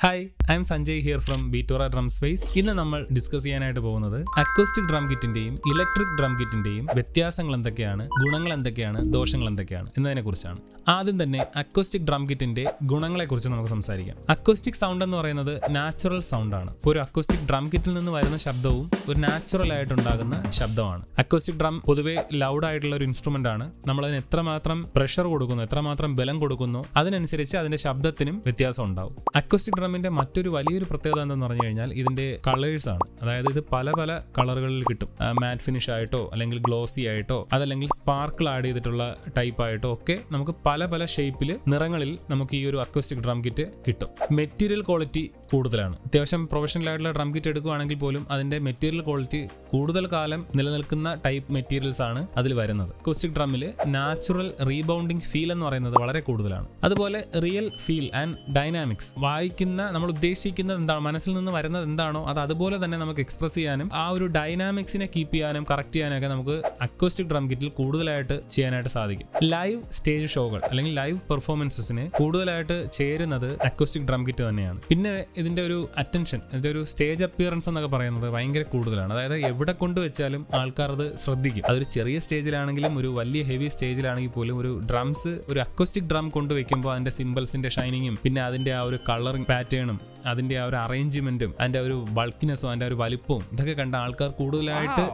Hi, I am Sanjay here from Beatora drum space. ഇന്ന് നമ്മൾ discuss ചെയ്യാനായിട്ട് പോകുന്നത് അക്കോസ്റ്റിക് ഡ്രം കിറ്റിന്റെയും ഇലക്ട്രിക് ഡ്രം കിറ്റിന്റെയും വ്യത്യാസങ്ങൾ എന്തൊക്കെയാണ്, ഗുണങ്ങൾ എന്തൊക്കെയാണ്, ദോഷങ്ങൾ എന്തൊക്കെയാണ് എന്നതിനെ കുറിച്ചാണ്. ആദ്യം തന്നെ അക്കോസ്റ്റിക് ഡ്രം കിറ്റിന്റെ ഗുണങ്ങളെ കുറിച്ച് നമുക്ക് സംസാരിക്കാം. അക്കോസ്റ്റിക് സൗണ്ട് എന്ന് പറയുന്നത് നാച്ചുറൽ സൗണ്ട് ആണ്. ഒരു അക്കോസ്റ്റിക് ഡ്രം കിറ്റിൽ നിന്ന് വരുന്ന ശബ്ദവും ഒരു നാച്ചുറൽ ആയിട്ടുണ്ടാകുന്ന ശബ്ദമാണ്. അക്കോസ്റ്റിക് ഡ്രം പൊതുവെ ലൗഡ് ആയിട്ടുള്ള ഒരു ഇൻസ്ട്രുമെന്റ് ആണ്. നമ്മൾ അതിന് എത്രമാത്രം പ്രഷർ കൊടുക്കുന്നു, എത്രമാത്രം ബലം കൊടുക്കുന്നു, അതിനനുസരിച്ച് അതിന്റെ ശബ്ദത്തിനും വ്യത്യാസം ഉണ്ടാവും. അക്കോസ്റ്റിക് ഡ്രമ്മിന്റെ മറ്റൊരു വലിയൊരു പ്രത്യേകത എന്തെന്ന് പറഞ്ഞു കഴിഞ്ഞാൽ ഇതിന്റെ കളേഴ്സ് ആണ്. അതായത് ഇത് പല പല കളറുകളിൽ കിട്ടും. മാറ്റ് ഫിനിഷ് ആയിട്ടോ അല്ലെങ്കിൽ ഗ്ലോസി ആയിട്ടോ അതല്ലെങ്കിൽ സ്പാർക്കിൾ ആഡ് ചെയ്തിട്ടുള്ള ടൈപ്പ് ആയിട്ടോ ഒക്കെ നമുക്ക് പല പല ഷേപ്പിൽ, നിറങ്ങളിൽ നമുക്ക് ഈ ഒരു അക്കോസ്റ്റിക് ഡ്രം കിറ്റ് കിട്ടും. മെറ്റീരിയൽ ക്വാളിറ്റി കൂടുതലാണ്. അത്യാവശ്യം പ്രൊഫഷണൽ ആയിട്ടുള്ള ഡ്രം കിറ്റ് എടുക്കുകയാണെങ്കിൽ പോലും അതിന്റെ മെറ്റീരിയൽ ക്വാളിറ്റി കൂടുതൽ കാലം നിലനിൽക്കുന്ന ടൈപ്പ് മെറ്റീരിയൽസ് ആണ് അതിൽ വരുന്നത്. അക്കോസ്റ്റിക് ഡ്രമ്മിൽ നാച്ചുറൽ റീബൗണ്ടിങ് ഫീൽ എന്ന് പറയുന്നത് വളരെ കൂടുതലാണ്. അതുപോലെ റിയൽ ഫീൽ ആൻഡ് ഡൈനാമിക്സ്, വായിക്കുന്ന നമ്മൾ ഉദ്ദേശിക്കുന്നത് എന്താണ്, മനസ്സിൽ നിന്ന് വരുന്നത് എന്താണോ അത് അതുപോലെ തന്നെ നമുക്ക് എക്സ്പ്രസ് ചെയ്യാനും ആ ഒരു ഡൈനാമിക്സിനെ കീപ്പ് ചെയ്യാനും കറക്റ്റ് ചെയ്യാനൊക്കെ നമുക്ക് അക്കോസ്റ്റിക് ഡ്രം കിറ്റിൽ കൂടുതലായിട്ട് ചെയ്യാനായിട്ട് സാധിക്കും. ലൈവ് സ്റ്റേജ് ഷോകൾ അല്ലെങ്കിൽ ലൈവ് പെർഫോമൻസസിന് കൂടുതലായിട്ട് ചേരുന്നത് അക്കോസ്റ്റിക് ഡ്രം കിറ്റ് തന്നെയാണ്. പിന്നെ ഇതിന്റെ ഒരു അറ്റൻഷൻ, ഇതിന്റെ ഒരു സ്റ്റേജ് അപ്പിയറൻസ് എന്നൊക്കെ പറയുന്നത് ഭയങ്കര കൂടുതലാണ്. അതായത് എവിടെ കൊണ്ടുവച്ചാലും ആൾക്കാർ അത് ശ്രദ്ധിക്കും. അതൊരു ചെറിയ സ്റ്റേജിലാണെങ്കിലും ഒരു വലിയ ഹെവി സ്റ്റേജിലാണെങ്കിൽ പോലും ഒരു ഡ്രംസ്, ഒരു അക്കോസ്റ്റിക് ഡ്രം കൊണ്ടുവയ്ക്കുമ്പോൾ അതിന്റെ സിംബൽസിന്റെ ഷൈനിങ്ങും പിന്നെ അതിന്റെ ആ ഒരു കളറിംഗ് പാറ്റേണും അതിന്റെ ആ ഒരു അറേഞ്ച്മെന്റും അതിന്റെ ഒരു ബൾക്കിനെസ്സും അതിന്റെ ഒരു വലിപ്പവും ഇതൊക്കെ കണ്ട ആൾക്കാർ കൂടുതലായിട്ട്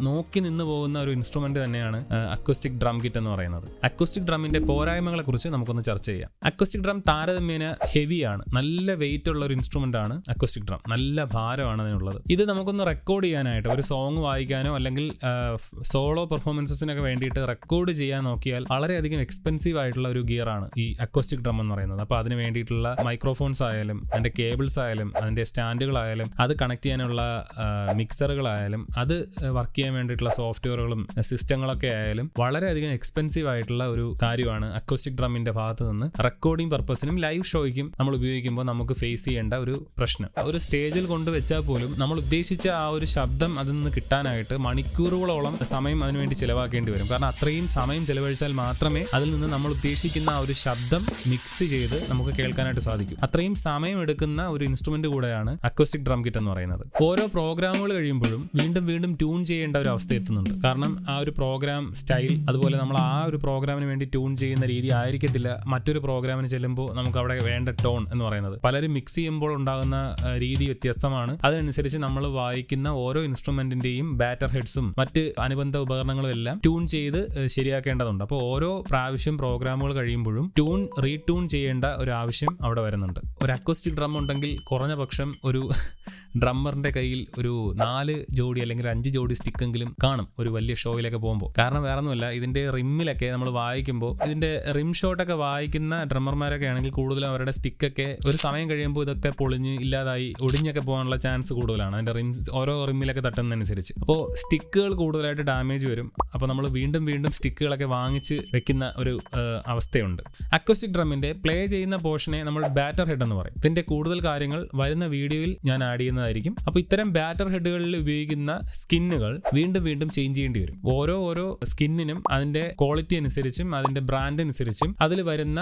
നോക്കി നിന്ന് പോകുന്ന ഒരു ഇൻസ്ട്രുമെന്റ് തന്നെയാണ് അക്കോസ്റ്റിക് ഡ്രം കിറ്റ് എന്ന് പറയുന്നത്. അക്കോസ്റ്റിക് ഡ്രമ്മിന്റെ പോരായ്മകളെ കുറിച്ച് നമുക്കൊന്ന് ചർച്ച ചെയ്യാം. അക്കോസ്റ്റിക് ഡ്രം താരതമ്യേന ഹെവിയാണ്. നല്ല വെയിറ്റ് ഉള്ള ഒരു ഇൻസ്ട്രുമെന്റ് ആണ് അക്കോസ്റ്റിക് ഡ്രം. നല്ല ഭാരമാണ് അതിനുള്ളത്. ഇത് നമുക്കൊന്ന് റെക്കോർഡ് ചെയ്യാനായിട്ട്, ഒരു സോങ് വായിക്കാനോ അല്ലെങ്കിൽ സോളോ പെർഫോമൻസസിനൊക്കെ വേണ്ടിയിട്ട് റെക്കോർഡ് ചെയ്യാൻ നോക്കിയാൽ വളരെയധികം എക്സ്പെൻസീവ് ആയിട്ടുള്ള ഒരു ഗിയർ ആണ് ഈ അക്കോസ്റ്റിക് ഡ്രം എന്ന് പറയുന്നത്. അപ്പോൾ അതിന് വേണ്ടിയിട്ടുള്ള മൈക്രോഫോൺസ് ആയാലും അതിന്റെ കേബിൾസ് ആയാലും അതിന്റെ സ്റ്റാൻഡുകളായാലും അത് കണക്ട് ചെയ്യാനുള്ള മിക്സറുകളായാലും അത് വർക്ക് ചെയ്യാൻ വേണ്ടിയിട്ടുള്ള സോഫ്റ്റ്വെയറുകളും സിസ്റ്റങ്ങളൊക്കെ ആയാലും വളരെയധികം എക്സ്പെൻസീവ് ആയിട്ടുള്ള ഒരു കാര്യമാണ് അക്കോസ്റ്റിക് ഡ്രമ്മിന്റെ ഭാഗത്ത് നിന്ന് റെക്കോർഡിംഗ് പർപ്പസിനും ലൈവ് ഷോയ്ക്കും നമ്മൾ ഉപയോഗിക്കുമ്പോൾ നമുക്ക് ഫേസ് ചെയ്യേണ്ട ഒരു പ്രശ്നം. ഒരു സ്റ്റേജിൽ കൊണ്ടുവച്ചാൽ പോലും നമ്മൾ ഉദ്ദേശിച്ച ആ ഒരു ശബ്ദം അതിൽ നിന്ന് കിട്ടാനായിട്ട് മണിക്കൂറുകളോളം സമയം അതിനുവേണ്ടി ചിലവാക്കേണ്ടി വരും. കാരണം അത്രയും സമയം ചിലവഴിച്ചാൽ മാത്രമേ അതിൽ നിന്ന് നമ്മൾ ഉദ്ദേശിക്കുന്ന ആ ഒരു ശബ്ദം മിക്സ് ചെയ്ത് നമുക്ക് കേൾക്കാനായിട്ട് സാധിക്കും. അത്രയും സമയം എടുക്കുന്ന ഒരു ഇൻസ്ട്രുമെന്റ് കൂടെയാണ് അക്കോസ്റ്റിക് ഡ്രം കിറ്റ് എന്ന് പറയുന്നത്. ഓരോ പ്രോഗ്രാമുകൾ കഴിയുമ്പോഴും വീണ്ടും വീണ്ടും ട്യൂൺ ചെയ്യേണ്ട ഒരു അവസ്ഥ എത്തുന്നുണ്ട്. കാരണം ആ ഒരു പ്രോഗ്രാം സ്റ്റൈൽ, അതുപോലെ നമ്മൾ ആ ഒരു പ്രോഗ്രാമിന് വേണ്ടി ട്യൂൺ ചെയ്യുന്ന രീതി ആയിരിക്കത്തില്ല മറ്റൊരു പ്രോഗ്രാമിന് ചെല്ലുമ്പോൾ നമുക്ക് അവിടെ വേണ്ട ടോൺ എന്ന് പറയുന്നത്. പലരും മിക്സ് ചെയ്യുമ്പോൾ ഉണ്ടാകുന്ന രീതി വ്യത്യസ്തമാണ്. അതിനനുസരിച്ച് നമ്മൾ വായിക്കുന്ന ഓരോ ഇൻസ്ട്രുമെന്റിന്റെയും ബാറ്റർ ഹെഡ്സും മറ്റ് അനുബന്ധ ഉപകരണങ്ങളും എല്ലാം ട്യൂൺ ചെയ്ത് ശരിയാക്കേണ്ടതുണ്ട്. അപ്പോൾ ഓരോ പ്രാവശ്യം പ്രോഗ്രാമുകൾ കഴിയുമ്പോഴും റീട്യൂൺ ചെയ്യേണ്ട ഒരു ആവശ്യം അവിടെ വരുന്നുണ്ട്. ഒരു അക്കോസ്റ്റിക് ഡ്രം ഉണ്ടെങ്കിൽ കുറഞ്ഞ പക്ഷം ഒരു ഡ്രമ്മറിന്റെ കയ്യിൽ ഒരു 4 ജോഡി അല്ലെങ്കിൽ 5 ജോഡി സ്റ്റിക്കെങ്കിലും കാണും ഒരു വലിയ ഷോയിലൊക്കെ പോകുമ്പോൾ. കാരണം വേറെ ഒന്നുമല്ല, ഇതിന്റെ റിമ്മിലൊക്കെ നമ്മൾ വായിക്കുമ്പോൾ, ഇതിന്റെ റിം ഷോട്ടൊക്കെ വായിക്കുന്ന ഡ്രമ്മർമാരൊക്കെ ആണെങ്കിൽ കൂടുതലും അവരുടെ സ്റ്റിക്കൊക്കെ ഒരു സമയം കഴിയുമ്പോൾ ഇതൊക്കെ പൊളിഞ്ഞ് ഇല്ലാതായി ഒടിഞ്ഞൊക്കെ പോകാനുള്ള ചാൻസ് കൂടുതലാണ് അതിന്റെ ഓരോ റിമ്മിലൊക്കെ തട്ടുന്നതനുസരിച്ച്. അപ്പോൾ സ്റ്റിക്കുകൾ കൂടുതലായിട്ട് ഡാമേജ് വരും. അപ്പോൾ നമ്മൾ വീണ്ടും വീണ്ടും സ്റ്റിക്കുകളൊക്കെ വാങ്ങിച്ച് വെക്കുന്ന ഒരു അവസ്ഥയുണ്ട്. അക്കോസ്റ്റിക് ഡ്രമ്മിന്റെ പ്ലേ ചെയ്യുന്ന പോർഷനെ നമ്മൾ ബാറ്റർ ഹെഡ് എന്ന് പറയും. ഇതിന്റെ കൂടുതൽ കാര്യങ്ങൾ വരുന്ന വീഡിയോയിൽ ഞാൻ ആഡ് ചെയ്യുന്നതായിരിക്കും. അപ്പോൾ ഇത്തരം ബാറ്റർ ഹെഡുകളിൽ ഉപയോഗിക്കുന്ന സ്കിന്നുകൾ വീണ്ടും വീണ്ടും ചേഞ്ച് ചെയ്യേണ്ടി വരും. ഓരോ സ്കിന്നിനും അതിന്റെ ക്വാളിറ്റി അനുസരിച്ചും അതിന്റെ ബ്രാൻഡ് അനുസരിച്ചും അതിൽ വരുന്ന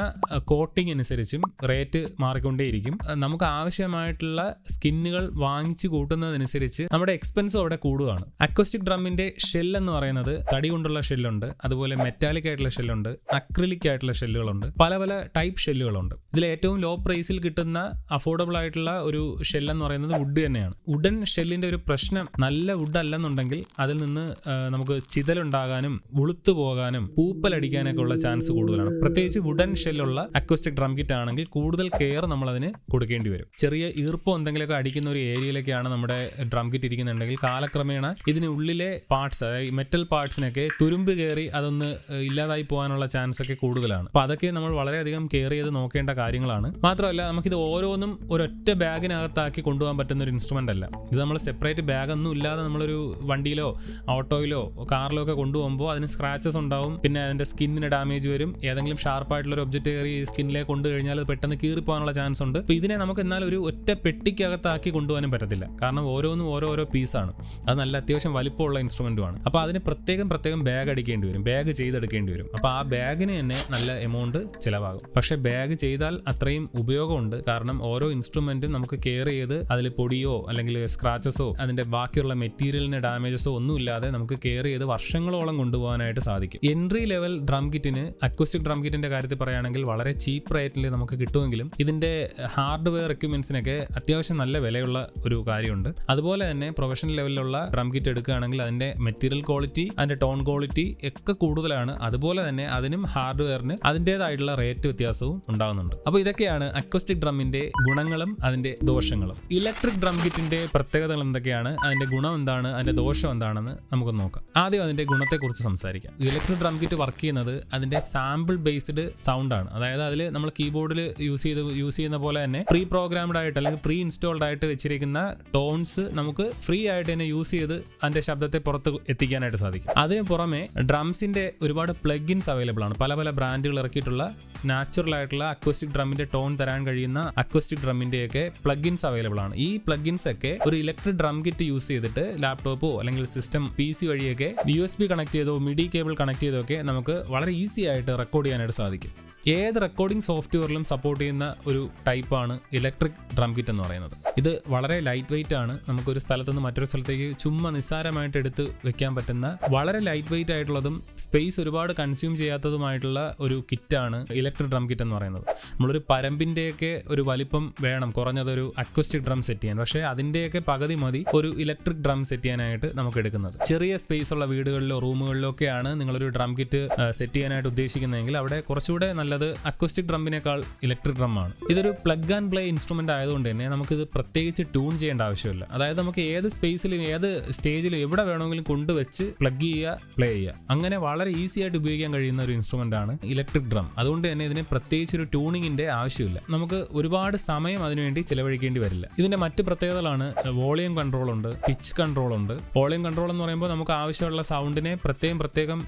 കോട്ടിംഗ് അനുസരിച്ചും റേറ്റ് മാറിക്കൊണ്ടേയിരിക്കും. നമുക്ക് ആവശ്യമായിട്ടുള്ള സ്കിന്നുകൾ വാങ്ങിച്ചു കൂട്ടുന്നതനുസരിച്ച് നമ്മുടെ എക്സ്പെൻസും അവിടെ കൂടുകയാണ്. അക്കോസ്റ്റിക് ഡ്രമ്മിന്റെ ഷെൽ എന്ന് പറയുന്നത് തടി കൊണ്ടുള്ള ഷെല്ലുണ്ട്, അതുപോലെ മെറ്റാലിക് ആയിട്ടുള്ള ഷെല്ലുണ്ട്, അക്രിലിക് ആയിട്ടുള്ള ഷെല്ലുകളുണ്ട്, പല പല ടൈപ്പ് ഷെല്ലുകളുണ്ട്. ഇതിൽ ഏറ്റവും ലോ പ്രൈസിൽ കിട്ടുന്ന അഫോർഡബിൾ ആയിട്ടുള്ള ഒരു ഷെൽ എന്ന് പറയുന്നത് വുഡ് തന്നെയാണ്. വുഡൻ ഷെല്ലിന്റെ ഒരു പ്രശ്നം, നല്ല വുഡ് അല്ലെന്നുണ്ടെങ്കിൽ അതിൽ നിന്ന് നമുക്ക് ചിതലുണ്ടാകാനും വെളുത്തു പോകാനും പൂപ്പലടിക്കാനൊക്കെ ഉള്ള ചാൻസ് കൂടുതലാണ്. പ്രത്യേകിച്ച് വുഡൻ ഷെല്ലുള്ള അക്കോസ്റ്റിക് ഡ്രം കിറ്റ് ആണെങ്കിൽ കൂടുതൽ കെയർ നമ്മൾ അതിന് കൊടുക്കേണ്ടി വരും. ചെറിയ ഈർപ്പോ എന്തെങ്കിലുമൊക്കെ അടിക്കുന്ന ഒരു ഏരിയയിലൊക്കെയാണ് നമ്മുടെ ഡ്രം കിറ്റ് ഇരിക്കുന്നുണ്ടെങ്കിൽ കാലക്രമേണ ഇതിനുള്ളിലെ പാർട്സ്, അതായത് മെറ്റൽ പാർട്സിനൊക്കെ തുരുമ്പ് കയറി അതൊന്ന് ഇല്ലാതായി പോകാനുള്ള ചാൻസ് ഒക്കെ കൂടുതലാണ്. അപ്പൊ അതൊക്കെ നമ്മൾ വളരെയധികം കെയർ ചെയ്ത് നോക്കേണ്ട കാര്യങ്ങളാണ്. മാത്രമല്ല, നമുക്കിത് ഓരോന്നും ഒരൊറ്റ ബാഗിനകത്താക്കി കൊണ്ടുപോകാൻ പറ്റുന്ന ഒരു ഇൻസ്ട്രുമെന്റ് അല്ല. ഇത് നമ്മൾ സെപ്പറേറ്റ് ബാഗ് ഒന്നും ഇല്ലാതെ നമ്മളൊരു വണ്ടിയിലോ ഓട്ടോയിലോ കാറിലോ ഒക്കെ കൊണ്ടുപോകുമ്പോൾ അതിന് സ്ക്രാച്ചസ് ഉണ്ടാവും. പിന്നെ അതിന്റെ സ്കിന്നിന് ഡാമേജ് വരും. ഏതെങ്കിലും ഷാർപ്പായിട്ടുള്ള ഒരു ഒബ്ജക്റ്റ് കയറി സ്കിന്നിലേക്ക് കൊണ്ടു കഴിഞ്ഞാൽ അത് പെട്ടെന്ന് കീറിപ്പോകാനുള്ള ചാൻസ് ഉണ്ട്. അപ്പോൾ ഇതിനെ നമുക്ക് എന്നാൽ ഒരു ഒറ്റ പെട്ടിക്കകത്താക്കി കൊണ്ടുപോകാനും പറ്റത്തില്ല. കാരണം ഓരോന്നും ഓരോ പീസാണ്. അത് നല്ല അത്യാവശ്യം വലിപ്പമുള്ള ഇൻസ്ട്രുമെന്റുമാണ്. അപ്പോൾ അതിന് പ്രത്യേകം ബാഗ് അടിക്കേണ്ടി വരും, ബാഗ് ചെയ്തെടുക്കേണ്ടി വരും. അപ്പോൾ ആ ബാഗിന് തന്നെ നല്ല എമൗണ്ട് ചിലവാകും. പക്ഷെ ബാഗ് ചെയ്താൽ അത്രയും ഉപയോഗമുണ്ട്. കാരണം ഓരോ ഓരോ ഇൻസ്ട്രുമെന്റും നമുക്ക് കെയർ ചെയ്ത് അതിൽ പൊടിയോ അല്ലെങ്കിൽ സ്ക്രാച്ചസോ അതിന്റെ ബാക്കിയുള്ള മെറ്റീരിയലിന് ഡാമേജസോ ഒന്നുമില്ലാതെ നമുക്ക് കെയർ ചെയ്ത് വർഷങ്ങളോളം കൊണ്ടുപോകാനായിട്ട് സാധിക്കും. എൻട്രി ലെവൽ ഡ്രം കിറ്റിന് അക്വസ്റ്റിക് ഡ്രം കിറ്റിന്റെ കാര്യത്തിൽ പറയുകയാണെങ്കിൽ വളരെ ചീപ്പ് റേറ്റിൽ നമുക്ക് കിട്ടുമെങ്കിലും ഇതിന്റെ ഹാർഡ്വെയർ എക്യുപ്മെന്റ്സിനൊക്കെ അത്യാവശ്യം നല്ല വിലയുള്ള ഒരു കാര്യമുണ്ട്. അതുപോലെ തന്നെ പ്രൊഫഷണൽ ലെവലിലുള്ള ഡ്രം കിറ്റ് എടുക്കുകയാണെങ്കിൽ അതിന്റെ മെറ്റീരിയൽ ക്വാളിറ്റി, അതിന്റെ ടോൺ ക്വാളിറ്റി ഒക്കെ കൂടുതലാണ്. അതുപോലെ തന്നെ അതിനും ഹാർഡ്വെയറിന് അതിൻ്റെതായിട്ടുള്ള റേറ്റ് വ്യത്യാസവും ഉണ്ടാകുന്നുണ്ട്. അപ്പോൾ ഇതൊക്കെയാണ് അക്വസ്റ്റിക് ഡ്രമ്മിന്റെ ഗുണങ്ങളും അതിന്റെ ദോഷങ്ങളും. ഇലക്ട്രിക് ഡ്രം കിറ്റിന്റെ പ്രത്യേകതകൾ എന്തൊക്കെയാണ്, അതിന്റെ ഗുണം എന്താണ്, അതിന്റെ ദോഷം എന്താണെന്ന് നമുക്ക് നോക്കാം. ആദ്യം അതിന്റെ ഗുണത്തെക്കുറിച്ച് സംസാരിക്കാം. ഇലക്ട്രിക് ഡ്രം കിറ്റ് വർക്ക് ചെയ്യുന്നത് അതിന്റെ സാമ്പിൾ ബേസ്ഡ് സൗണ്ട് ആണ്. അതായത് അതിൽ നമ്മൾ കീബോർഡിൽ യൂസ് ചെയ്യുന്ന പോലെ തന്നെ പ്രീ പ്രോഗ്രാംഡ് ആയിട്ട് അല്ലെങ്കിൽ പ്രീ ഇൻസ്റ്റാൾഡ് ആയിട്ട് വെച്ചിരിക്കുന്ന ടോൺസ് നമുക്ക് ഫ്രീ ആയിട്ട് തന്നെ യൂസ് ചെയ്ത് അതിന്റെ ശബ്ദത്തെ പുറത്ത് എത്തിക്കാനായിട്ട് സാധിക്കും. അതിന് പുറമെ ഡ്രംസിന്റെ ഒരുപാട് പ്ലഗിൻസ് അവൈലബിൾ ആണ്. പല പല ബ്രാൻഡുകൾ ഇറക്കിയിട്ടുള്ള നാച്ചുറൽ ആയിട്ടുള്ള അക്വസ്റ്റിക് ഡ്രമ്മിന്റെ ടോൺ തരാൻ കഴിയുന്ന അക്വസ്റ്റിക് ഡ്രമ്മിന്റെയൊക്കെ പ്ലഗിൻസ് അവൈലബിൾ ആണ്. ഈ പ്ലഗിൻസ് ഒക്കെ ഒരു ഇലക്ട്രിക് ഡ്രം കിറ്റ് യൂസ് ചെയ്തിട്ട് ലാപ്ടോപ്പോ അല്ലെങ്കിൽ സിസ്റ്റം PC വഴിയൊക്കെ USB കണക്ട് ചെയ്തോ മിഡി കേബിൾ കണക്ട് ചെയ്തോ ഒക്കെ നമുക്ക് വളരെ ഈസി ആയിട്ട് റെക്കോർഡ് ചെയ്യാനായിട്ട് സാധിക്കും. ഏത് റെക്കോർഡിംഗ് സോഫ്റ്റ്വെയറിലും സപ്പോർട്ട് ചെയ്യുന്ന ഒരു ടൈപ്പാണ് ഇലക്ട്രിക് ഡ്രം കിറ്റ് എന്ന് പറയുന്നത്. ഇത് വളരെ ലൈറ്റ് വെയിറ്റ് ആണ്. നമുക്കൊരു സ്ഥലത്ത് നിന്ന് മറ്റൊരു സ്ഥലത്തേക്ക് ചുമ്മാ നിസ്സാരമായിട്ട് എടുത്ത് വെക്കാൻ പറ്റുന്ന വളരെ ലൈറ്റ് വെയിറ്റ് ആയിട്ടുള്ളതും സ്പേസ് ഒരുപാട് കൺസ്യൂം ചെയ്യാത്തതുമായിട്ടുള്ള ഒരു കിറ്റാണ് ഇലക്ട്രിക് ഡ്രം കിറ്റ് എന്ന് പറയുന്നത്. നമ്മളൊരു പരമ്പിന്റെയൊക്കെ ഒരു വലിപ്പം വേണം കുറഞ്ഞതൊരു അക്വസ്റ്റിക് ഡ്രം സെറ്റ് ചെയ്യാൻ. പക്ഷേ അതിന്റെയൊക്കെ പകുതി മതി ഒരു ഇലക്ട്രിക് ഡ്രം സെറ്റ് ചെയ്യാനായിട്ട് നമുക്ക് എടുക്കുന്നത്. ചെറിയ സ്പേസ് ഉള്ള വീടുകളിലോ റൂമുകളിലോ ഒക്കെയാണ് നിങ്ങളൊരു ഡ്രം കിറ്റ് സെറ്റ് ചെയ്യാനായിട്ട് ഉദ്ദേശിക്കുന്നതെങ്കിൽ അവിടെ കുറച്ചുകൂടെ നല്ലത് അക്വസ്റ്റിക് ഡ്രമ്മിനേക്കാൾ ഇലക്ട്രിക് ഡ്രം ആണ്. ഇതൊരു പ്ലഗ് ആൻഡ് പ്ലേ ഇൻസ്ട്രുമെന്റ് ആയതുകൊണ്ട് തന്നെ നമുക്കിത് പ്രത്യേകിച്ച് ട്യൂൺ ചെയ്യേണ്ട ആവശ്യമില്ല. അതായത് നമുക്ക് ഏത് സ്പേസിലും ഏത് സ്റ്റേജിലും എവിടെ വേണമെങ്കിലും കൊണ്ടുവച്ച് പ്ലഗ് ചെയ്യുക, പ്ലേ ചെയ്യുക, അങ്ങനെ വളരെ ഈസി ആയിട്ട് ഉപയോഗിക്കാൻ കഴിയുന്ന ഒരു ഇൻസ്ട്രുമെന്റ് ആണ് ഇലക്ട്രിക് ഡ്രം. അതുകൊണ്ട് തന്നെ ഇതിന് പ്രത്യേകിച്ച് ഒരു ട്യൂണിങ്ങിന്റെ ആവശ്യമില്ല. നമുക്ക് ഒരുപാട് സമയം അതിനുവേണ്ടി ചിലവഴിക്കേണ്ടി വരില്ല. ഇതിന്റെ മറ്റ് പ്രത്യേകതകളാണ് വോളിയം കൺട്രോൾ ഉണ്ട്, പിച്ച് കൺട്രോൾ ഉണ്ട്. വോളിയം കൺട്രോൾ എന്ന് പറയുമ്പോൾ നമുക്ക് ആവശ്യമുള്ള സൗണ്ടിനെ പ്രത്യേകം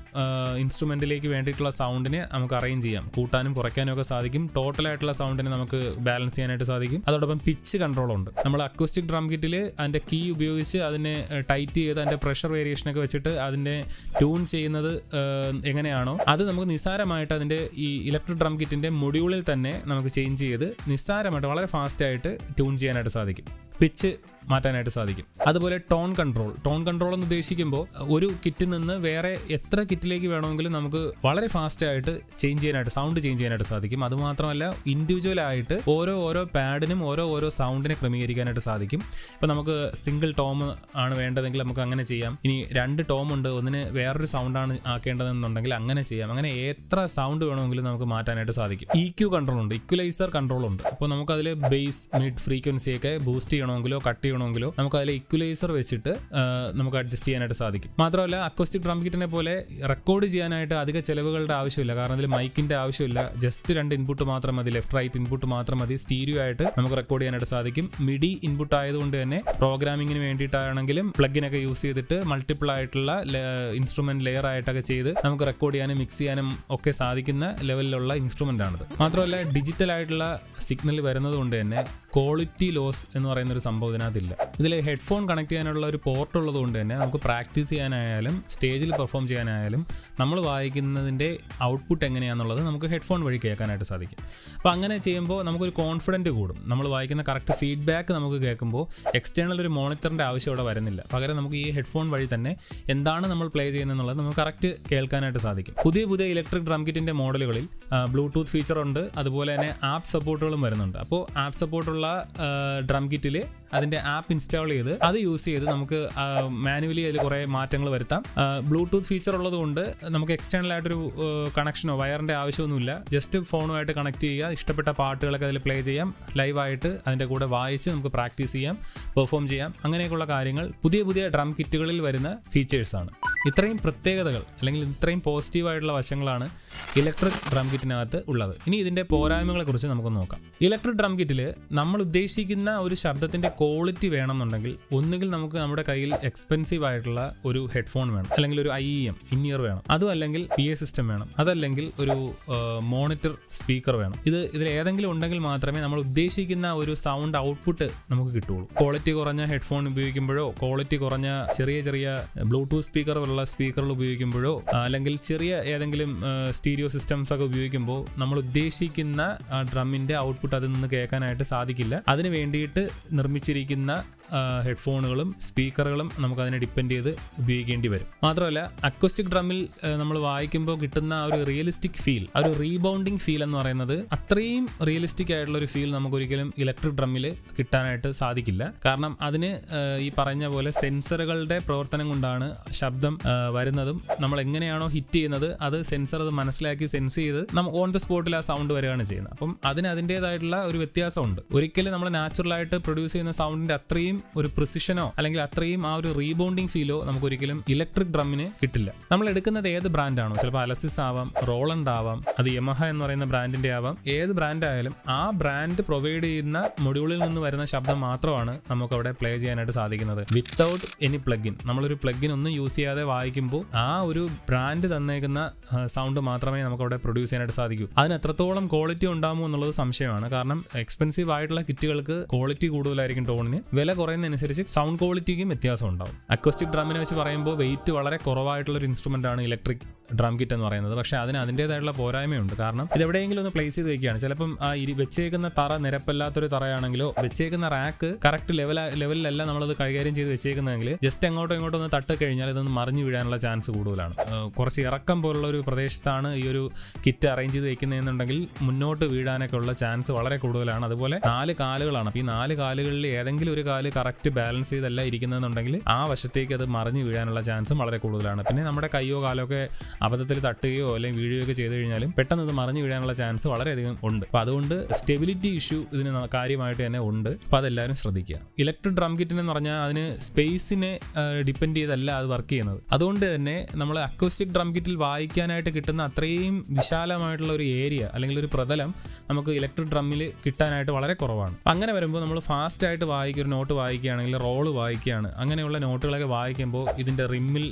ഇൻസ്ട്രുമെന്റിലേക്ക് വേണ്ടിയിട്ടുള്ള സൗണ്ടിനെ നമുക്ക് അറേഞ്ച് ചെയ്യാം, കൂട്ടാനും കുറയ്ക്കാനും ഒക്കെ സാധിക്കും. ടോട്ടലായിട്ടുള്ള സൗണ്ടിനെ നമുക്ക് ബാലൻസ് ചെയ്യാനായിട്ട് സാധിക്കും. അതോടൊപ്പം പിച്ച് കൺട്രോൾ ഉണ്ട്. നമ്മൾ അക്വസ്റ്റിക് ഡ്രം കിറ്റിൽ അതിന്റെ കീ ഉപയോഗിച്ച് അതിനെ ടൈറ്റ് ചെയ്ത് അതിന്റെ പ്രഷർ വേരിയേഷൻ ഒക്കെ വെച്ചിട്ട് അതിന്റെ ട്യൂൺ ചെയ്യുന്നത് എങ്ങനെയാണോ അത് നമുക്ക് നിസ്സാരമായിട്ട് അതിന്റെ ഈ ഇലക്ട്രിക് ഡ്രം കിറ്റിന്റെ മൊഡ്യൂളിൽ തന്നെ നമുക്ക് ചേഞ്ച് ചെയ്ത് നിസ്സാരമായിട്ട് വളരെ ഫാസ്റ്റ് ആയിട്ട് ട്യൂൺ ചെയ്യാനായിട്ട് സാധിക്കും, പിച്ച് മാറ്റാനായിട്ട് സാധിക്കും. അതുപോലെ ടോൺ കൺട്രോൾ എന്ന് ഉദ്ദേശിക്കുമ്പോൾ ഒരു കിറ്റിൽ നിന്ന് വേറെ എത്ര കിറ്റിലേക്ക് വേണമെങ്കിലും നമുക്ക് വളരെ ഫാസ്റ്റ് ആയിട്ട് സൗണ്ട് ചേഞ്ച് ചെയ്യാനായിട്ട് സാധിക്കും. അതുമാത്രമല്ല ഇൻഡിവിജ്വൽ ആയിട്ട് ഓരോ പാഡിനും ഓരോ സൗണ്ടിനെ ക്രമീകരിക്കാനായിട്ട് സാധിക്കും. ഇപ്പം നമുക്ക് സിംഗിൾ ടോം ആണ് വേണ്ടതെങ്കിൽ നമുക്ക് അങ്ങനെ ചെയ്യാം. ഇനി 2 ടോം ഉണ്ട്, ഒന്നിന് വേറൊരു സൗണ്ടാണ് ആക്കേണ്ടതെന്നുണ്ടെങ്കിൽ അങ്ങനെ ചെയ്യാം. അങ്ങനെ എത്ര സൗണ്ട് വേണമെങ്കിലും നമുക്ക് മാറ്റാനായിട്ട് സാധിക്കും. EQ കൺട്രോൾ ഉണ്ട്, ഇക്വലൈസർ കൺട്രോൾ ഉണ്ട്. അപ്പോൾ നമുക്കതിൽ ബേസ് മിഡ് ഫ്രീക്വൻസി ഒക്കെ ബൂസ്റ്റ് ചെയ്യണമെങ്കിലോ കട്ട് ചെയ്യണമെങ്കിലോ നമുക്ക് അതിൽ ഇക്വലൈസർ വെച്ചിട്ട് നമുക്ക് അഡ്ജസ്റ്റ് ചെയ്യാനായിട്ട് സാധിക്കും. മാത്രമല്ല അക്വസ്റ്റിക് ഡ്രം കിറ്റിനെ പോലെ റെക്കോർഡ് ചെയ്യാനായിട്ട് അധിക ചെലവുകളുടെ ആവശ്യമില്ല. കാരണം ഇതിൽ മൈക്കിന്റെ ആവശ്യമില്ല. ജസ്റ്റ് 2 ഇൻപുട്ട് മാത്രം മതി, ലെഫ്റ്റ് റൈറ്റ് ഇൻപുട്ട് മാത്രം മതി. സ്റ്റീരിയോ ആയിട്ട് നമുക്ക് റെക്കോർഡ് ചെയ്യാനായിട്ട് സാധിക്കും. മിഡി ഇൻപുട്ട് ആയതുകൊണ്ട് തന്നെ പ്രോഗ്രാമിങ്ങിന് വേണ്ടിയിട്ടാണെങ്കിലും പ്ലഗിനൊക്കെ യൂസ് ചെയ്തിട്ട് മൾട്ടിപ്പിൾ ആയിട്ടുള്ള ഇൻസ്ട്രുമെന്റ് ലെയർ ആയിട്ടൊക്കെ ചെയ്ത് നമുക്ക് റെക്കോർഡ് ചെയ്യാനും മിക്സ് ചെയ്യാനും ഒക്കെ സാധിക്കുന്ന ലെവലിലുള്ള ഇൻസ്ട്രുമെന്റ് ആണിത്. മാത്രമല്ല ഡിജിറ്റൽ ആയിട്ടുള്ള സിഗ്നൽ വരുന്നത് കൊണ്ട് തന്നെ ക്വാളിറ്റി ലോസ് എന്ന് പറയുന്ന ഒരു സംഭവം ഇതിനകത്തില്ല. ഇതിൽ ഹെഡ്ഫോൺ കണക്ട് ചെയ്യാനുള്ള ഒരു പോർട്ട് ഉള്ളത് കൊണ്ട് തന്നെ നമുക്ക് പ്രാക്ടീസ് ചെയ്യാനായാലും സ്റ്റേജിൽ പെർഫോം ചെയ്യാനായാലും നമ്മൾ വായിക്കുന്നതിൻ്റെ ഔട്ട്പുട്ട് എങ്ങനെയാണെന്നുള്ളത് നമുക്ക് ഹെഡ്ഫോൺ വഴി കേൾക്കാനായിട്ട് സാധിക്കും. അപ്പോൾ അങ്ങനെ ചെയ്യുമ്പോൾ നമുക്കൊരു കോൺഫിഡൻറ്റ് കൂടും. നമ്മൾ വായിക്കുന്ന കറക്റ്റ് ഫീഡ്ബാക്ക് നമുക്ക് കേൾക്കുമ്പോൾ എക്സ്റ്റേണൽ ഒരു മോണിറ്ററിൻ്റെ ആവശ്യം അവിടെ വരുന്നില്ല. പകരം നമുക്ക് ഈ ഹെഡ്ഫോൺ വഴി തന്നെ എന്താണ് നമ്മൾ പ്ലേ ചെയ്യുന്നതെന്നുള്ളത് നമുക്ക് കറക്റ്റ് കേൾക്കാനായിട്ട് സാധിക്കും. പുതിയ ഇലക്ട്രിക് ഡ്രം കിറ്റിൻ്റെ മോഡലുകളിൽ ബ്ലൂടൂത്ത് ഫീച്ചർ ഉണ്ട്, അതുപോലെ തന്നെ ആപ്പ് സപ്പോർട്ടുകളും വരുന്നുണ്ട്. അപ്പോൾ ആപ്പ് സപ്പോർട്ടുള്ള ഡ്രം കിറ്റിൽ അതിൻ്റെ ആപ്പ് ഇൻസ്റ്റാൾ ചെയ്ത് അത് യൂസ് ചെയ്ത് നമുക്ക് മാനുവലി അതിൽ കുറേ മാറ്റങ്ങൾ വരുത്താം. ബ്ലൂടൂത്ത് ഫീച്ചർ ഉള്ളത് കൊണ്ട് നമുക്ക് എക്സ്റ്റേണൽ ആയിട്ടൊരു കണക്ഷനോ വയറിൻ്റെ ആവശ്യമൊന്നുമില്ല. ജസ്റ്റ് ഫോണുമായിട്ട് കണക്ട് ചെയ്യുക, ഇഷ്ടപ്പെട്ട പാട്ടുകളൊക്കെ അതിൽ പ്ലേ ചെയ്യാം, ലൈവായിട്ട് അതിൻ്റെ കൂടെ വായിച്ച് നമുക്ക് പ്രാക്ടീസ് ചെയ്യാം, പെർഫോം ചെയ്യാം. അങ്ങനെയൊക്കെയുള്ള കാര്യങ്ങൾ പുതിയ ഡ്രം കിറ്റുകളിൽ വരുന്ന ഫീച്ചേഴ്സാണ്. ഇത്രയും പ്രത്യേകതകൾ അല്ലെങ്കിൽ ഇത്രയും പോസിറ്റീവായിട്ടുള്ള വശങ്ങളാണ് ഇലക്ട്രിക് ഡ്രം കിറ്റിനകത്ത് ഉള്ളത്. ഇനി ഇതിൻ്റെ പോരായ്മകളെ കുറിച്ച് നമുക്ക് നോക്കാം. ഇലക്ട്രിക് ഡ്രം കിറ്റിൽ നമ്മൾ ഉദ്ദേശിക്കുന്ന ഒരു ശബ്ദത്തിൻ്റെ ക്വാളിറ്റി വേണമെന്നുണ്ടെങ്കിൽ ഒന്നുകിൽ നമുക്ക് നമ്മുടെ കയ്യിൽ എക്സ്പെൻസീവ് ആയിട്ടുള്ള ഒരു ഹെഡ്ഫോൺ വേണം, അല്ലെങ്കിൽ ഒരു IEM ഇന്നിയർ വേണം, അതും അല്ലെങ്കിൽ PA സിസ്റ്റം വേണം, അതല്ലെങ്കിൽ ഒരു മോണിറ്റർ സ്പീക്കർ വേണം. ഇതിൽ ഏതെങ്കിലും ഉണ്ടെങ്കിൽ മാത്രമേ നമ്മൾ ഉദ്ദേശിക്കുന്ന ഒരു സൗണ്ട് ഔട്ട്പുട്ട് നമുക്ക് കിട്ടുള്ളൂ. ക്വാളിറ്റി കുറഞ്ഞ ഹെഡ്ഫോൺ ഉപയോഗിക്കുമ്പോഴോ ക്വാളിറ്റി കുറഞ്ഞ ചെറിയ ബ്ലൂടൂത്ത് സ്പീക്കർ പോലുള്ള സ്പീക്കറുകൾ ഉപയോഗിക്കുമ്പോഴോ അല്ലെങ്കിൽ ചെറിയ ഏതെങ്കിലും സ്റ്റീരിയോ സിസ്റ്റംസ് ഒക്കെ ഉപയോഗിക്കുമ്പോൾ നമ്മൾ ഉദ്ദേശിക്കുന്ന ഡ്രമ്മിന്റെ ഔട്ട്പുട്ട് അതിൽ നിന്ന് കേൾക്കാനായിട്ട് സാധിക്കില്ല. അതിന് വേണ്ടിയിട്ട് നിർമ്മിച്ചിരിക്കുന്ന ഹെഡ്ഫോണുകളും സ്പീക്കറുകളും നമുക്ക് അതിനെ ഡിപ്പെൻഡ് ചെയ്ത് ഉപയോഗിക്കേണ്ടി വരും. മാത്രമല്ല അക്വസ്റ്റിക് ഡ്രമ്മിൽ നമ്മൾ വായിക്കുമ്പോൾ കിട്ടുന്ന ആ ഒരു റിയലിസ്റ്റിക് ഫീൽ, ആ ഒരു റീബൗണ്ടിങ് ഫീൽ എന്ന് പറയുന്നത് അത്രയും റിയലിസ്റ്റിക് ആയിട്ടുള്ള ഒരു ഫീൽ നമുക്ക് ഒരിക്കലും ഇലക്ട്രിക് ഡ്രമ്മിൽ കിട്ടാനായിട്ട് സാധിക്കില്ല. കാരണം അതിന് ഈ പറഞ്ഞ പോലെ സെൻസറുകളുടെ പ്രവർത്തനം കൊണ്ടാണ് ശബ്ദം വരുന്നതും നമ്മൾ എങ്ങനെയാണോ ഹിറ്റ് ചെയ്യുന്നത് അത് സെൻസർ അത് മനസ്സിലാക്കി സെൻസ് ചെയ്ത് നമ്മൾ ഓൺ ദ സ്പോട്ടിൽ ആ സൗണ്ട് വരികയാണ് ചെയ്യുന്നത്. അപ്പം അതിന് അതിൻ്റെതായിട്ടുള്ള ഒരു വ്യത്യാസമുണ്ട്. ഒരിക്കലും നമ്മൾ നാച്ചുറലായിട്ട് പ്രൊഡ്യൂസ് ചെയ്യുന്ന സൗണ്ടിന്റെ അത്രയും ഒരു പ്രിസിഷനോ അല്ലെങ്കിൽ അത്രയും ആ ഒരു റീബൗണ്ടിങ് ഫീലോ നമുക്ക് ഒരിക്കലും ഇലക്ട്രിക് ഡ്രമ്മിന് കിട്ടില്ല. നമ്മൾ എടുക്കുന്നത് ഏത് ബ്രാൻഡാണോ, ചിലപ്പോൾ അലസിസ് ആവാം, റോളണ്ട് ആവാം, അത് യമഹ എന്ന് പറയുന്ന ബ്രാൻഡിന്റെ ആവാം, ഏത് ബ്രാൻഡ് ആയാലും ആ ബ്രാൻഡ് പ്രൊവൈഡ് ചെയ്യുന്ന മൊഡ്യൂളിൽ നിന്ന് വരുന്ന ശബ്ദം മാത്രമാണ് നമുക്ക് അവിടെ പ്ലേ ചെയ്യാനായിട്ട് സാധിക്കുന്നത്, വിത്തൗട്ട് എനി പ്ലഗിൻ. നമ്മളൊരു പ്ലഗിൻ ഒന്നും യൂസ് ചെയ്യാതെ വായിക്കുമ്പോൾ ആ ഒരു ബ്രാൻഡ് തന്നേക്കുന്ന സൗണ്ട് മാത്രമേ നമുക്ക് അവിടെ പ്രൊഡ്യൂസ് ചെയ്യാനായിട്ട് സാധിക്കൂ. അതിന് എത്രത്തോളം ക്വാളിറ്റി ഉണ്ടാകുമോ എന്നുള്ളത് സംശയമാണ്. കാരണം എക്സ്പെൻസീവ് ആയിട്ടുള്ള കിറ്റുകൾക്ക് ക്വാളിറ്റി കൂടുതലായിരിക്കും ടോണിന്, വില കുറയുന്നതനുസരിച്ച് സൗണ്ട് ക്വാളിറ്റിക്കും വ്യത്യാസം ഉണ്ടാവും. അക്വസ്റ്റിക് ഡ്രമ്മിനെ വെച്ച് പറയുമ്പോൾ വെയിറ്റ് വളരെ കുറവായിട്ടുള്ള ഒരു ഇൻസ്ട്രുമെന്റ് ആണ് ഇലക്ട്രിക് ഡ്രം കിറ്റ് എന്ന് പറയുന്നത്. പക്ഷെ അതിന് അതിൻ്റെതായിട്ടുള്ള പോരായ്മയുണ്ട്. കാരണം ഇത് എവിടെയെങ്കിലും ഒന്ന് പ്ലേസ് ചെയ്ത് വെക്കുകയാണ്, ചിലപ്പം ആ വെച്ചേക്കുന്ന തറ നിരപ്പല്ലാത്തൊരു തറയാണെങ്കിലോ വെച്ചേക്കുന്ന റാക്ക് കറക്റ്റ് ലെവലിലല്ല നമ്മളത് കൈകാര്യം ചെയ്ത് വെച്ചേക്കുന്നതെങ്കിൽ ജസ്റ്റ് അങ്ങോട്ടോ ഇങ്ങോട്ടോ ഒന്ന് തട്ട് കഴിഞ്ഞാൽ ഇതൊന്ന് മറിഞ്ഞു വീഴാനുള്ള ചാൻസ് കൂടുതലാണ്. കുറച്ച് ഇറക്കം പോലുള്ള ഒരു പ്രദേശത്താണ് ഈ ഒരു കിറ്റ് അറേഞ്ച് ചെയ്ത് വെക്കുന്നതെന്നുണ്ടെങ്കിൽ മുന്നോട്ട് വീഴാനൊക്കെ ഉള്ള ചാൻസ് വളരെ കൂടുതലാണ്. അതുപോലെ 4 കാലുകളാണ്. അപ്പോൾ ഈ 4 കാലുകളിൽ ഏതെങ്കിലും ഒരു കാല് കറക്റ്റ് ബാലൻസ് ചെയ്തല്ല ഇരിക്കുന്നതെന്നുണ്ടെങ്കിൽ ആ വശത്തേക്ക് അത് മറിഞ്ഞു വീഴാനുള്ള ചാൻസും വളരെ കൂടുതലാണ്. പിന്നെ നമ്മുടെ കയ്യോ കാലോ ഒക്കെ അബദ്ധത്തിൽ തട്ടുകയോ അല്ലെങ്കിൽ വീഴുകയോ ഒക്കെ ചെയ്ത് കഴിഞ്ഞാലും പെട്ടെന്ന് ഇത് മറിഞ്ഞു വീഴാനുള്ള ചാൻസ് വളരെയധികം ഉണ്ട്. അപ്പോൾ അതുകൊണ്ട് സ്റ്റെബിലിറ്റി ഇഷ്യൂ ഇതിന് കാര്യമായിട്ട് തന്നെ ഉണ്ട്. അപ്പോൾ അതെല്ലാവരും ശ്രദ്ധിക്കുക. ഇലക്ട്രിക് ഡ്രം കിറ്റിന് എന്ന് പറഞ്ഞാൽ അതിന് സ്പേസിനെ ഡിപ്പെൻഡ് ചെയ്തല്ല അത് വർക്ക് ചെയ്യുന്നത്. അതുകൊണ്ട് തന്നെ നമ്മൾ അക്വസ്റ്റിക് ഡ്രം കിറ്റിൽ വായിക്കാനായിട്ട് കിട്ടുന്ന അത്രയും വിശാലമായിട്ടുള്ള ഒരു ഏരിയ അല്ലെങ്കിൽ ഒരു പ്രതലം നമുക്ക് ഇലക്ട്രിക് ഡ്രമ്മിൽ കിട്ടാനായിട്ട് വളരെ കുറവാണ്. അങ്ങനെ വരുമ്പോൾ നമ്മൾ ഫാസ്റ്റ് ആയിട്ട് ഒരു നോട്ട് വായിക്കുകയാണെങ്കിൽ, റോള് വായിക്കുകയാണ്, അങ്ങനെയുള്ള നോട്ടുകളൊക്കെ വായിക്കുമ്പോൾ ഇതിന്റെ റിമ്മിൽ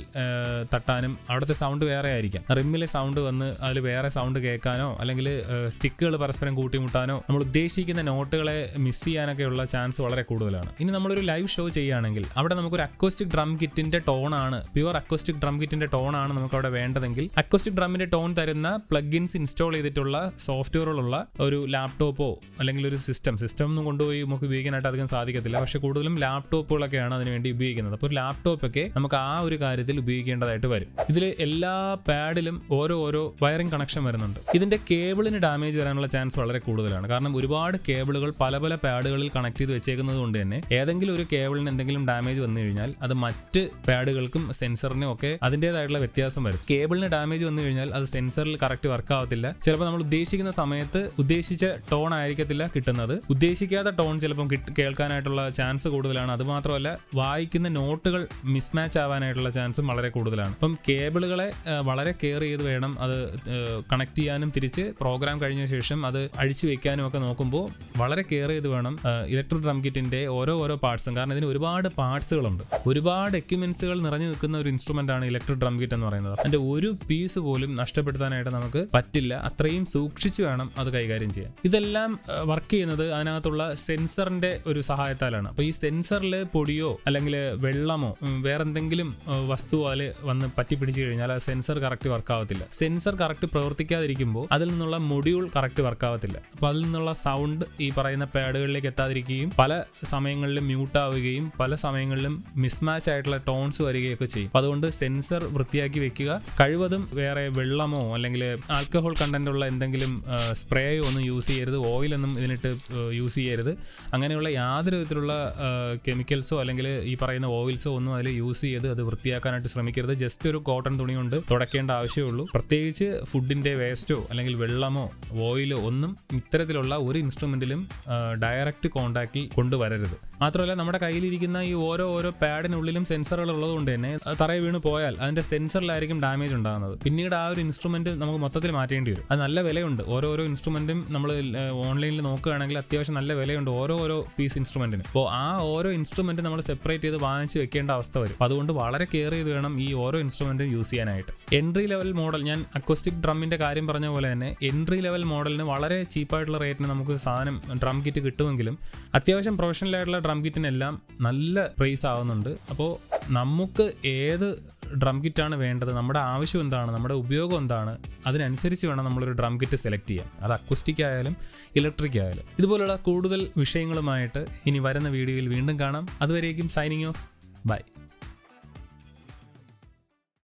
തട്ടാനും അവിടുത്തെ സൗണ്ട് വേറെ ആയിരിക്കാം. റിമ്മിലെ സൗണ്ട് വന്ന് അതിൽ വേറെ സൗണ്ട് കേൾക്കാനോ അല്ലെങ്കിൽ സ്റ്റിക്കുകൾ പരസ്പരം കൂട്ടിമുട്ടാനോ നമ്മൾ ഉദ്ദേശിക്കുന്ന നോട്ടുകളെ മിസ് ചെയ്യാനൊക്കെയുള്ള ചാൻസ് വളരെ കൂടുതലാണ്. ഇനി നമ്മളൊരു ലൈവ് ഷോ ചെയ്യുകയാണെങ്കിൽ അവിടെ നമുക്കൊരു അക്വസ്റ്റിക് ഡ്രം കിറ്റിന്റെ ടോണാണ്, പ്യുവർ അക്വസ്റ്റിക് ഡ്രം കിറ്റിന്റെ ടോണാണ് നമുക്ക് അവിടെ വേണ്ടതെങ്കിൽ അക്വസ്റ്റിക് ഡ്രമ്മിന്റെ ടോൺ തരുന്ന പ്ലഗിൻസ് ഇൻസ്റ്റാൾ ചെയ്തിട്ടുള്ള സോഫ്റ്റ്വെയറുകളുള്ള ഒരു ലാപ്ടോപ്പോ അല്ലെങ്കിൽ ഒരു സിസ്റ്റം ഒന്നും കൊണ്ടുപോയി നമുക്ക് ഉപയോഗിക്കാനായിട്ട് അധികം സാധിക്കത്തില്ല. പക്ഷെ കൂടുതലും ലാപ്ടോപ്പുകളൊക്കെയാണ് അതിനുവേണ്ടി ഉപയോഗിക്കുന്നത്. അപ്പോൾ ഒരു ലാപ്ടോപ്പൊക്കെ നമുക്ക് ആ ഒരു കാര്യത്തിൽ ഉപയോഗിക്കേണ്ടതായിട്ട് വരും. ഇതിൽ എല്ലാ പാഡിലും ഓരോ വയറിംഗ് കണക്ഷൻ വരുന്നുണ്ട്. ഇതിന്റെ കേബിളിന് ഡാമേജ് വരാനുള്ള ചാൻസ് വളരെ കൂടുതലാണ്. കാരണം ഒരുപാട് കേബിളുകൾ പല പാഡുകളിൽ കണക്ട് ചെയ്ത് വെച്ചേക്കുന്നത് കൊണ്ട് തന്നെ ഏതെങ്കിലും ഒരു കേബിളിന് എന്തെങ്കിലും ഡാമേജ് വന്നു കഴിഞ്ഞാൽ അത് മറ്റ് പാഡുകൾക്കും സെൻസറിനും ഒക്കെ അതിൻ്റെതായിട്ടുള്ള വ്യത്യാസം വരും. കേബിളിന് ഡാമേജ് വന്നു കഴിഞ്ഞാൽ അത് സെൻസറിൽ കറക്റ്റ് വർക്ക് ആവത്തില്ല. ചിലപ്പോൾ നമ്മൾ ഉദ്ദേശിക്കുന്ന സമയത്ത് ഉദ്ദേശിച്ച ടോൺ ആയിരിക്കത്തില്ല കിട്ടുന്നത്, ഉദ്ദേശിക്കാത്ത ടോൺ ചിലപ്പം കേൾക്കാനായിട്ടുള്ള ചാൻസ് കൂടുതലാണ്. അതുമാത്രമല്ല വായിക്കുന്ന നോട്ടുകൾ മിസ്മാച്ച് ആവാനായിട്ടുള്ള ചാൻസും വളരെ കൂടുതലാണ്. അപ്പം കേബിളുകളെ വളരെ കെയർ ചെയ്ത് വേണം അത് കണക്ട് ചെയ്യാനും തിരിച്ച് പ്രോഗ്രാം കഴിഞ്ഞ ശേഷം അത് അഴിച്ചു വെക്കാനും ഒക്കെ നോക്കുമ്പോൾ വളരെ കെയർ ചെയ്ത് വേണം ഇലക്ട്രിക് ഡ്രം കിറ്റിന്റെ ഓരോ പാർട്സും. കാരണം ഇതിന് ഒരുപാട് പാർട്സുകളുണ്ട്, ഒരുപാട് എക്യുപ്മെന്റ്സുകൾ നിറഞ്ഞു നിൽക്കുന്ന ഒരു ഇൻസ്ട്രുമെന്റ് ആണ് ഇലക്ട്രിക് ഡ്രം കിറ്റ് എന്ന് പറയുന്നത്. അതിന്റെ ഒരു പീസ് പോലും നഷ്ടപ്പെടുത്താനായിട്ട് നമുക്ക് പറ്റില്ല. അത്രയും സൂക്ഷിച്ചു വേണം അത് കൈകാര്യം ചെയ്യാൻ. ഇതെല്ലാം വർക്ക് ചെയ്യുന്നത് അതിനകത്തുള്ള സെൻസറിന്റെ ഒരു സഹായത്താലാണ്. അപ്പൊ ഈ സെൻസറിൽ പൊടിയോ അല്ലെങ്കിൽ വെള്ളമോ വേറെന്തെങ്കിലും വസ്തു അതിൽ വന്ന് പറ്റിപ്പിടിച്ചു കഴിഞ്ഞാൽ ആ സെൻസർ കറക്റ്റ് വർക്ക് ആവത്തില്ല. സെൻസർ കറക്റ്റ് പ്രവർത്തിക്കാതിരിക്കുമ്പോൾ അതിൽ നിന്നുള്ള മൊഡ്യൂൾ കറക്റ്റ് വർക്ക് ആവത്തില്ല. അപ്പൊ അതിൽ നിന്നുള്ള സൗണ്ട് ഈ പറയുന്ന പാഡുകളിലേക്ക് എത്താതിരിക്കുകയും പല സമയങ്ങളിലും മ്യൂട്ട് ആവുകയും പല സമയങ്ങളിലും മിസ്മാച്ച് ആയിട്ടുള്ള ടോൺസ് വരികയൊക്കെ ചെയ്യും. അതുകൊണ്ട് സെൻസർ വൃത്തിയാക്കി വെക്കുക. കഴിവതും വേറെ വെള്ളമോ അല്ലെങ്കിൽ ആൽക്കഹോൾ കണ്ടന്റ് ഉള്ള എന്തെങ്കിലും സ്പ്രേയോ ഒന്നും യൂസ് ചെയ്യരുത്, ഓയിലൊന്നും ഇതിനിട്ട് യൂസ് ചെയ്യരുത്. അങ്ങനെയുള്ള യാതൊരു വിധത്തിലുള്ള കെമിക്കൽസോ അല്ലെങ്കിൽ ഈ പറയുന്ന ഓയിൽസോ ഒന്നും അതിൽ യൂസ് ചെയ്ത് അത് വൃത്തിയാക്കാനായിട്ട് ശ്രമിക്കരുത്. ജസ്റ്റ് ഒരു കോട്ടൺ തുണി കൊണ്ട് തുടയ്ക്കേണ്ട ആവശ്യമുള്ളൂ. പ്രത്യേകിച്ച് ഫുഡിന്റെ വേസ്റ്റോ അല്ലെങ്കിൽ വെള്ളമോ ഓയിലോ ഒന്നും ഇത്തരത്തിലുള്ള ഒരു ഇൻസ്ട്രുമെന്റിലും ഡയറക്റ്റ് കോണ്ടാക്റ്റിൽ കൊണ്ടുവരരുത്. മാത്രമല്ല നമ്മുടെ കയ്യിലിരിക്കുന്ന ഈ ഓരോ പാഡിനുള്ളിലും സെൻസറുകൾ ഉള്ളതുകൊണ്ട് തന്നെ തറയിൽ വീണ് പോയാൽ അതിന്റെ സെൻസറിലായിരിക്കും ഡാമേജ് ഉണ്ടാകുന്നത്. പിന്നീട് ആ ഒരു ഇൻസ്ട്രുമെന്റ് നമുക്ക് മൊത്തത്തിൽ മാറ്റേണ്ടി വരും. അത് നല്ല വിലയുണ്ട്. ഓരോ ഇൻസ്ട്രുമെന്റും നമ്മൾ ഓൺലൈനിൽ നോക്കുകയാണെങ്കിൽ അത്യാവശ്യം നല്ല വിലയുണ്ട് ഓരോ പീസ് ഇൻസ്ട്രുമെന്റിന്. അപ്പോൾ ആ ഓരോ ഇൻസ്ട്രുമെന്റ് നമ്മൾ സെപ്പറേറ്റ് ചെയ്ത് വാങ്ങിച്ച് വെക്കേണ്ട അവസ്ഥ വരും. അതുകൊണ്ട് വളരെ കെയർ ചെയ്ത് വേണം ഈ ഓരോ ഇൻസ്ട്രുമെന്റും യൂസ് ചെയ്യാനായിട്ട്. എൻട്രി ലെവൽ മോഡൽ, ഞാൻ അക്വസ്റ്റിക് ഡ്രമ്മിന്റെ കാര്യം പറഞ്ഞ പോലെ തന്നെ എൻട്രി ലെവൽ മോഡലിന് വളരെ ചീപ്പായിട്ടുള്ള റേറ്റിന് നമുക്ക് സാധനം ഡ്രം കിറ്റ് കിട്ടുമെങ്കിലും അത്യാവശ്യം പ്രൊഫഷണൽ ആയിട്ടുള്ള ഡ്രം കിറ്റിനെല്ലാം നല്ല പ്രൈസ് ആവുന്നുണ്ട്. അപ്പോൾ നമുക്ക് ഏത് ഡ്രം കിറ്റാണ് വേണ്ടത്, നമ്മുടെ ആവശ്യം എന്താണ്, നമ്മുടെ ഉപയോഗം എന്താണ്, അതിനനുസരിച്ച് വേണം നമ്മളൊരു ഡ്രം കിറ്റ് സെലക്ട് ചെയ്യാൻ. അത് അക്വസ്റ്റിക് ആയാലും ഇലക്ട്രിക് ആയാലും. ഇതുപോലുള്ള കൂടുതൽ വിഷയങ്ങളുമായിട്ട് ഇനി വരുന്ന വീഡിയോയിൽ വീണ്ടും കാണാം. അതുവരേക്കും സൈനിങ് ഓഫ്. ബൈ.